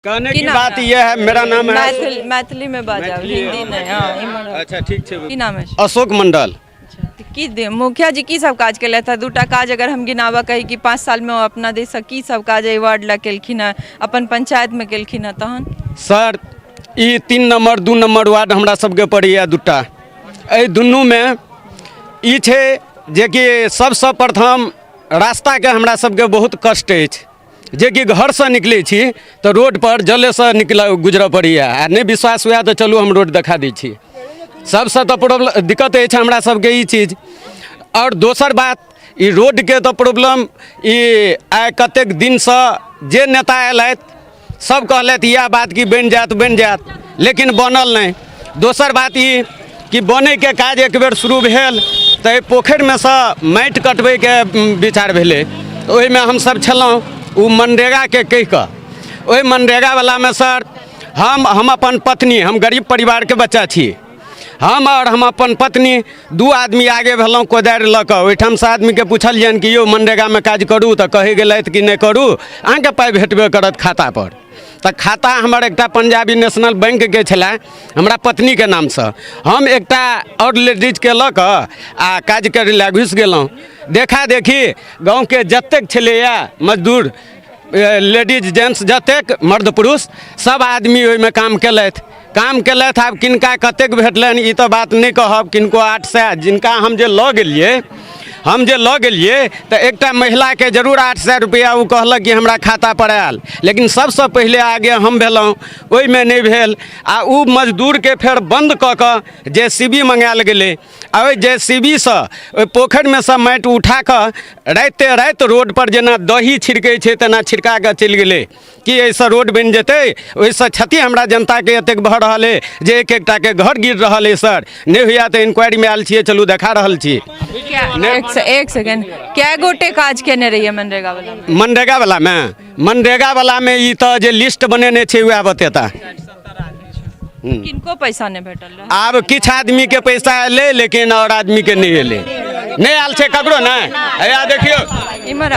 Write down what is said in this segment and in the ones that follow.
कहने की बात यह है, मेरा नाम है मैथिली में बाजा, हिंदी नहीं। हाँ, अच्छा ठीक है। की नाम है? अशोक मंडल। की मुखिया जी की सब काज केले था? दूटा काज अगर हम गिनावा कही कि 5 साल में अपना देश की सब काज वार्ड ला केलखिन है, अपन पंचायत में केलखिन है? तहन सर ई 3 नंबर 2 नंबर वार्ड हमरा सबके पड़ैया दूटा। एहि दुनू में ई छै जे कि सबसे प्रथम रास्ता के हमरा सबके बहुत कष्ट अछि, जे कि घर से निकले छी तो रोड पर जले से निकल गुजर पड़ैया। आ नहीं विश्वास हुआ तो चलू हम रोड दिखा दै छी। सबसे तो प्रॉब्लम दिक्कत है हमरा सबके ई चीज। और दोसर बात ई रोड के तो प्रॉब्लम ई आइ कतेक दिन से जे नेता एलथि सब कहलथि यह बात कि बन जात, लेकिन बनल नहीं। दोसर बात ई कि बने के काज एक बेर शुरू भेल तो पोखर में से माटि कटबे के विचार भेले। ओहि में हम सब छलहुँ उ मनरेगा के कहि कऽ। ओहि मनरेगा वाला में सर हम अपन पत्नी, हम गरीब परिवार के बच्चा छी, हम और हम अपन पत्नी 2 आदमी आगे भेलहुँ कोदारि लऽ कऽ। ओहिठाम से आदमी के पूछलियनि कि यौ मनरेगा में काज करू तऽ कहे गेलथि कि नहीं करू, अहाँके पाइ भेटबे करत खाता पर। तो खाता हमर एकटा पंजाबी नेशनल बैंक के छलै हमरा पत्नी के नाम से। हम एकटा और लेडीज के लऽ कऽ आ काज करे ला घुसि गेलहुँ। देखा देखी गाँव के जतेक छलैया मजदूर, लेडीज जेंट्स जतेक मर्द पुरुष सब आदमी ओहिमे काम केलथि। आब किनका कतेक भेटलनि ई तो बात नहीं कहब, किनको 800, जिनका हम जे लऽ गेलिए तो एकटा महिला के जरूर 800 रुपया वो कहलक कि हमरा खाता पर आयल, लेकिन सबसे पहले आगे हम भेलहुँ, ओहि में नहीं भेल। आ उ मजदूर के फिर बंद कऽ कऽ JCB मंगायल गेलै। आ ओहि JCB से ओहि पोखर में से माटि उठा कऽ राते रात रोड पर जेना दही छिड़कै छै तेना छिड़का कऽ चलि गेलै कि ऐसे रोड बन जेतै। ओहिसँ क्षति हमरा जनता के एतेक भऽ रहल है जे एक एकटा के घर गिर रहल है। सर नहीं हुआ तो इंक्वायरी में आयल छियै, चलू देखा रहल छी। एक सेकंड, क्या गोटे काज केने रहिए मनरेगा वाला में? मनरेगा वाला में ई तो जे लिस्ट बनेने छै वह बतेता। किनको पैसा नहीं भेटल रहे? आब किछ आदमी के पैसा एले लेकिन और आदमी के नहीं एले, नहीं आयल छै ककरो नहीं। हैया देखियो इमर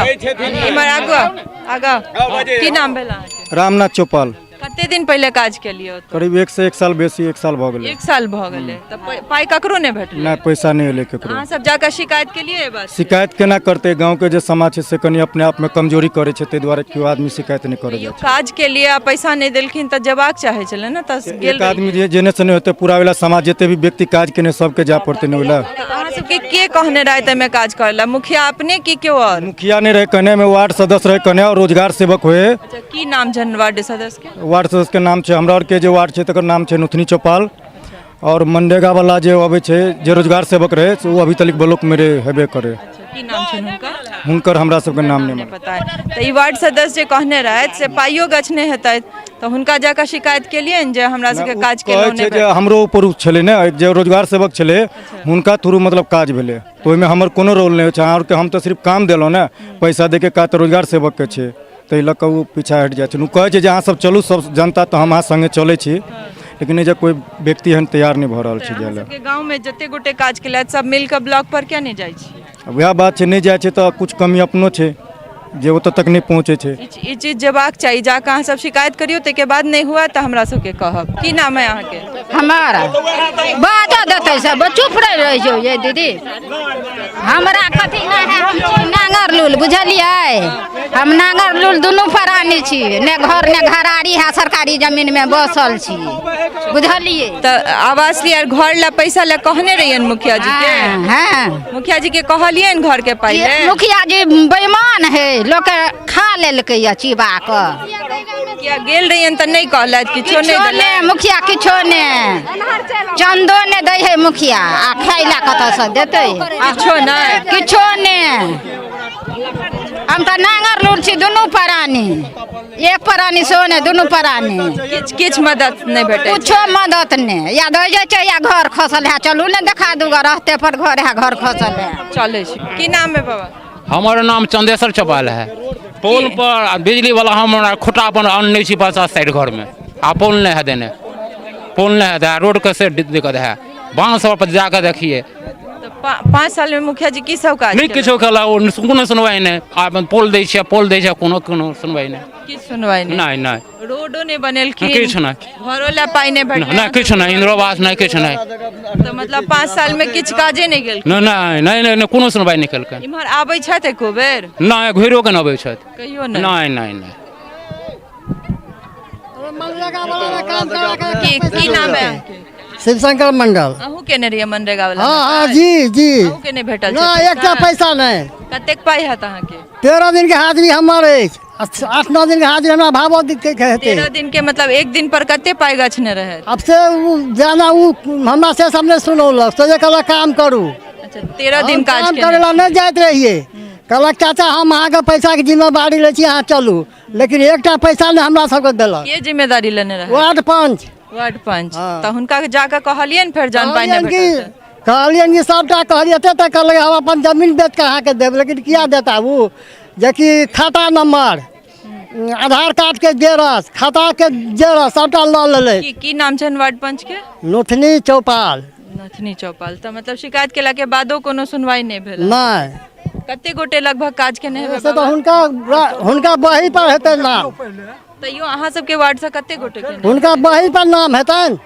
आगा की नाम भेल अहाँके? रामनाथ चौपाल। कते दिन पहले काज के लिए? करीब 1 से 1 साल बेसी, 1 साल भ गेलै। 1 साल भ गेलै तो पाई ककरो नहीं भेटल? ना पैसा नहीं एले ककरो। अहाँ सब जाकर शिकायत के लिए? बस शिकायत केना करते, गांव के जे समाज है से कनी अपने आप में कमजोरी करे छै, ते द्वारे क्यों आदमी शिकायत नहीं करे छै। काज के लिए पैसा नहीं देलखिन त जवाब चाहे छले ना। त एक आदमी जे जेने से नहीं होते पूरा वाला समाज जते भी व्यक्ति काज केने सबके जा पड़ते नहीं होला। अहाँ सबके के कहने रहे त में काज करला? मुखिया अपने की क्यों? और मुखिया नहीं रहे कहने में, वार्ड सदस्य रहे कहने और रोजगार सेवक हुए। अच्छा की नाम जन वार्ड सदस्य के? वार्ड सदस्य के नाम छै हमरा और के जे वार्ड छै तकर नाम छै नुथनी चौपाल। और मनरेगा वाला जे अबै छै जे रोजगार सेवक रहे से वो अभी तक ब्लॉक में हेबे करे। की नाम छै हुनकर हमरा सबके नाम नहीं पता है। तो ई वार्ड सदस्य जे कहने रहे से पाइयो गछने हेतै तो हुनका जाकर शिकायत केलिए जे हमरा सबके काज के छै जे हमरो ऊपर छले ने जे रोजगार सेवक छले हुनका थ्रू मतलब काज भेले, तो ओहिमे हमर कोनो रोल नहीं छै। और के हम तो सिर्फ काम देलहुँ ने, पैसा दे के का तो रोजगार सेवक के छै, ताहि लऽ कऽ ओ पीछा हटि जाइ छै। ओ कहै छै जे अहाँ सब चलू सब जनता, तो हम अहाँ संगे चलै छी, लेकिन जे कोई व्यक्ति एहन तैयार नहीं भऽ रहल छै जाय लेल। गाँव में जते गोटे काज केलथि सब मिलकर ब्लॉक पर क्या नहीं जाइ छी? वएह बात छै, नहीं जाइ छै तो कुछ कमी अपनो छै जे ओतऽ तक नहीं पहुँचे छै। ई चीज जेबाक चाहिए, जाकर अहाँ सब शिकायत करियो, ताहिके बाद नहीं हुआ तो हमरा सबके कहब। की नाम है अहाँके? हमारा बाजा देते सब चुप रह जो ये दीदी, हमरा कथी नहीं है। हम छी नांगर लूल, बुझलिए? हम नांगर लूल दुनू प्राणी छी, ने घर ने घरारी है, सरकारी जमीन में बसल छी, बुझलिए? तो आवास लिया घर ला पैसा ला कहने रहिए मुखिया जी के? हाँ मुखिया जी के कहलिए घर के पाई? मुखिया जी बेईमान है, लोग खा लेलकै या चिबा कऽ। किया गेल रहियन त नहीं कहलथि किछो नहीं देले? मुखिया किछो नहीं, चंदो नहीं दै है मुखिया, आ खैला कतऽ से देतै? किछो नहीं। हम तो नांगर लूल छी दुनू प्राणी, एक प्राणी सो ने दुनू प्राणी। किछ मदद नहीं भेटे? कुछो मदद नहीं, या दे जाइ छै या घर खसल है। चलू ने देखा दूगा रहते पर घर है, घर खसल है। चले छी। की नाम है बाबा? हमारा नाम चंदेश्वर चौपाल है। पोल पर बिजली वाला हमारा खुटा पर अन्य 50 साइड घर में आ पोल नहीं है देने, पोल नहीं है, रोड के से दिक्कत है। बांस पर जाकर देखिए पाँच साल में मुखिया जी की सब काज नहीं केलक? किछो कला कोनो सुनवाई नहीं आप पोल दै छै कोनो सुनवाई नहीं की सुनवाई नहीं नहीं नहीं रोडो नहीं बनेलखिन किछु नहीं घरो ला पाई नहीं भेटलै नहीं किछु नहीं इंद्रावास नहीं किछु नहीं तो मतलब 5 साल में किछ काजे नहीं गेल नहीं नहीं नहीं नहीं कोनो सुनवाई नहीं केलकै इम्हर आबै छथि एको बेर नहीं घुरो के नबै छथि कहियो नहीं नहीं नहीं नहीं की नाम है शिवशंकर मंडल। अहूँ केने रहिए मनरेगा वाला हाँ हाँ जी जी अहूँ के नहीं भेटल ना छै एक पैसा नहीं। कतेक पाई है अहाँ के 13 दिन के हाजिरी हमर अछि 8-9 दिन के हाजिरी हमरा भावो के हेतै। 13 दिन के मतलब एक दिन पर कते पाई गछने रहे अब से जाना हमरा से सबने सुनौलक सोचे कहलक काम करू। अच्छा 13 दिन काज काम केने करे ला नहीं जाइत रहिए कहलक चाचा हम अहाँ के पैसा के जिम्मेवारी ले छी अहाँ चलू लेकिन एकटा पैसा नहीं हमरा सबके देलक। के जिम्मेदारी लेने रहे वार्ड 5 वार्ड 5 हाँ। तो हुनका जाकर कहलियन फिर जान पाई नहीं भेटल कहलियन कि सबटा कहलिए तो कहलक हम अपन जमीन बेच के अहाँ के देब लेकिन किया देता वो जेकि खाता नंबर आधार कार्ड के जेरस खाता के जेरस सबटा ल लेले। की नाम छन वार्ड 5 के नोथनी चौपाल नथनी चौपाल तो मतलब शिकायत केला के बादो कोनो सुनवाई नहीं भेल नहीं कते गोटे लगभग काज के नहीं से तो हुनका बही पर हेतै नाम तैयो अहाँ सबके वार्ड से कते गोटे के नहीं? हुनका बही पर नाम हेतैन।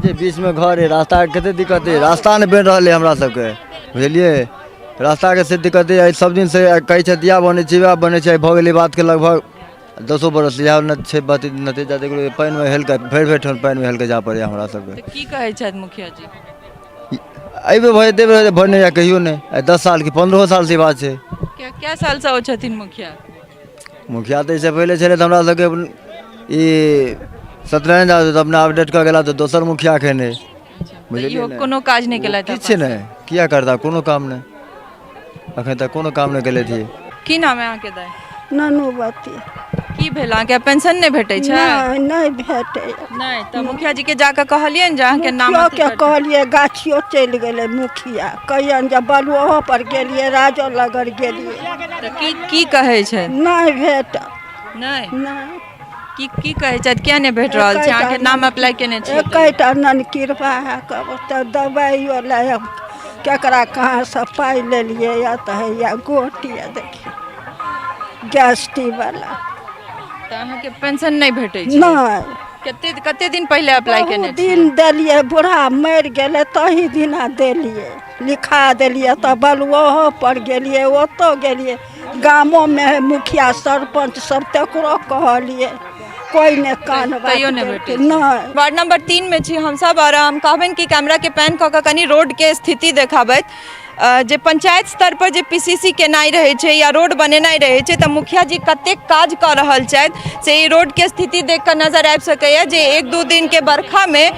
जे बीच में घर है रास्ता के कते दिक्कत है रास्ता नहीं बन रहा है हमरा सबके बुझलिए रास्ता के से दिक्कत है सब दिन से कहे छै दिया बने छै वह बने छै भ गेलै बात के लगभग 10 बरस लिया न छै बात नतीजा देखलो पानी में हेल के फेर पानी में हेल के जा पड़े हमरा सबके तो की कहे छथि मुखिया जी अइबे भय देबे भरने या कहियो नहीं 10 साल की 15 साल से बात है क्या साल से हो छथिन मुखिया मुखिया तो इससे पहले चले हमरा सबके ई सत्यनारायण यादव अपना अपडेट कर गेला तो दोसर मुखिया के ने इहो कोनो काज नहीं केला किछ नहीं किया करता कोनो काम नहीं अखन तक कोनो काम नहीं केले थी। की नाम है अहाँ के दाई ननुबती की भेल अहाँ के पेंशन नहीं भेटै छै नहीं भेटे नहीं तो मुखिया जी के जाकर कहलियन जे अहाँ के नाम मुखिया अथी के कर- कहलिए गाछियो चलि गेलै मुखिया कहियन जे बलुओ पर गेलिए राजो लगड़ गेलिए तो की कहे छै नहीं भेट नहीं नहीं की कहे छै किया नहीं भेट रहल छै अहाँ के नाम अप्लाई केने छी एकटा नन कृपा है कब तो दवाइयो लायब केकरा कहाँ से पाई लेलिए या तो है या गोटी है देखिए गैस वाला तो अहाँ के पेंशन नहीं भेटै छै नहीं कते दिन पहले अप्लाई केने बहुत छी दिन देलिए बूढ़ा मरि गेलै तही दिना देलिए लिखा देलिए तो बलुओ पर गेलिए ओतो गेलिए गामो में मुखिया सरपंच सब तकरो कहलिए कोई ने कान तैयो नहीं भेटै छै। नहीं वार्ड नंबर 3 में छी हम सब और हम कहबन कि कैमरा के पैन कऽ के कनी रोड के स्थिति देखाबैत जे पंचायत स्तर पर जे पीसीसी केनाइ रहै छै या रोड बनेनाइ रहै छै तऽ मुखिया जी कतेक काज कऽ रहल छथि से ई रोड के स्थिति देख कऽ नजर आबि सकैए जे 1-2 दिन के बरखा में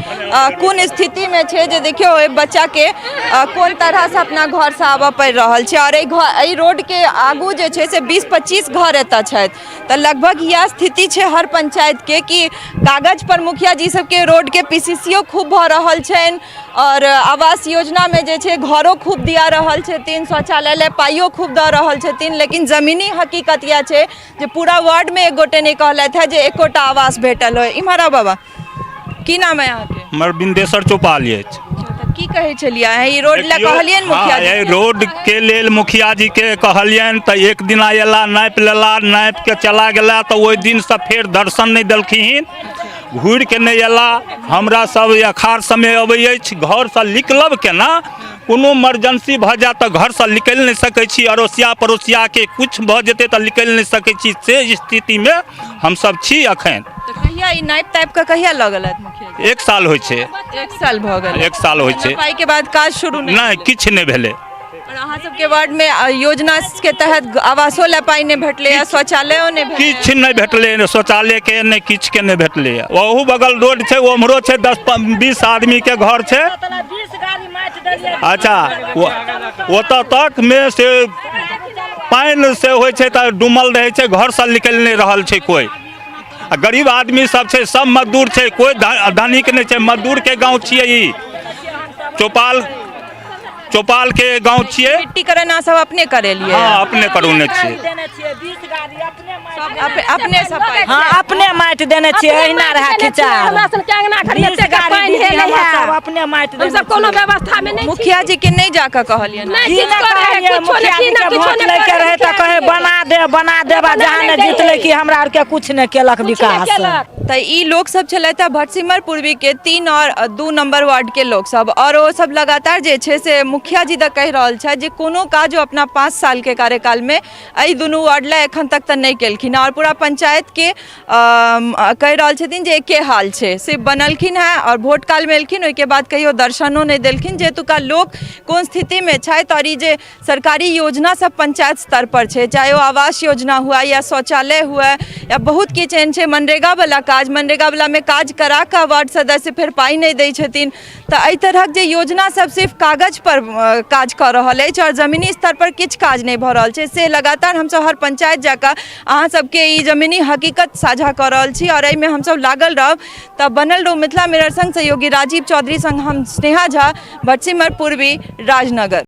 कोन स्थिति में छै जे देखियो ओहि बच्चा के कोन तरह से अपना घर से आबऽ पड़ि रहल छै और एहि रोड के आगू जे छै से 20-25 घर एतऽ छथि तऽ लगभग यह स्थिति छै हर पंचायत के कि कागज पर मुखिया जी सबके रोड के पीसीसीओ खूब भऽ रहल छनि और आवास योजना में जे छै घरो खूब दिया रहल छथिन शौचालय ले पाइयो खूब दऽ रहल छथिन लेकिन जमीनी हकीकत यह छै जे पूरा वार्ड में एक गोटे नहीं कहलथि है जे एकोटा आवास भेटल हो। इम्हर बाबा की नाम है अहाँ के हमर बिंदेश्वर चौपाल अछि की कहे छलियै ई रोड ले कहलियन मुखिया जी एहि रोड के लेल मुखिया जी के कहलियन तऽ एक दिन अयला नापि लेला नापि के चला गेला तऽ ओहि दिन से फेर दर्शन नहीं देलखिन घूर के नहीं अयला हमरा सब अखाड़ समय अबै अछि घर से निकलब केना कोनो इमरजेंसी भऽ जाए तऽ घर से निकलि नहीं सकै छी अड़ोसिया पड़ोसिया के कुछ भऽ जेतै तऽ निकलि नहीं सकै छी से स्थिति में हम सब छी अखन। तो कहिया ई नापि तापि के कहिया लगलथि मुखिया जी 1 साल होइ छै 1 साल भऽ गेल 1 साल होइ छै पाई के बाद काज शुरू नहीं किछ नहीं भेलै और अहाँ सबके वार्ड में योजना के तहत आवासो ले पाई नहीं भेटले या शौचालयो नहीं भेटले किछ नहीं भेटले शौचालय के नहीं किछ के नहीं भेटले ओहू बगल रोड छै उम्हरो छै 10-20 आदमी के घर छै अच्छा ओतऽ तक में से पानि से होइ छै तऽ डूमल रहै छै घर से निकलि नहीं रहल छै कोई आ गरीब आदमी सब छै सब मजदूर छै कोई धनिक नहीं छै मजदूर के गांव छियै ई चौपाल चौपाल के गांव छिए। मिट्टीकरण अहाँ सब अपने करेलिए? हाँ अपने करौने छिए। अपने सब हाँ अपने माटि देने छिए। अहिना रहा खिचा अपने माटि देने छिए। कोनो व्यवस्था में नहीं। मुखिया जी के नहीं जाकर कहलिए? मुखिया जी के वोट लेके रहे त कहे बना दे जहाँ ने जीतले कि हमरा आर के कुछ नहीं केलक विकास। तो ई लोग सब चले भटसिमर पूर्वी के 3 और 2 नंबर वार्ड के लोग सब, और वो सब लगातार जे छे से मुखिया जी तक कह रहल छै जे कोनो काज अपना 5 साल के कार्यकाल में एहि दुनू वार्ड ला एखन तक तो नहीं केलखिन, और पूरा पंचायत के कह रहल छथिन जे एके हाल छे, सिर्फ बनलखिन है और वोट काल में एलखिन, ओइके बाद कहियो दर्शनो नहीं देलखिन। जेतुका लोग कोन स्थिति में छथि, और ई जे सरकारी योजना सब पंचायत स्तर पर छे, चाहे वो आवास योजना हुआ या शौचालय हुआ या बहुत किछु एहन छै, मनरेगा वाला काज, मनरेगा वाला में काज करा के वार्ड सदस्य फिर पाई नहीं दै छथिन। तो एहि तरहक जे योजना सब सिर्फ कागज पर काज कर रहल अछि और जमीनी स्तर पर किछु काज नहीं भ रहल छै, से लगातार हम सब हर पंचायत जाकर अहाँ सबके ई जमीनी हकीकत साझा कर रहल छी और एहिमे हम सब लागल रहब। तब बनल रहू मिथिला मिरर संग सहयोगी राजीव चौधरी संग हम स्नेहा झा, भटसिमर पूर्वी, राजनगर।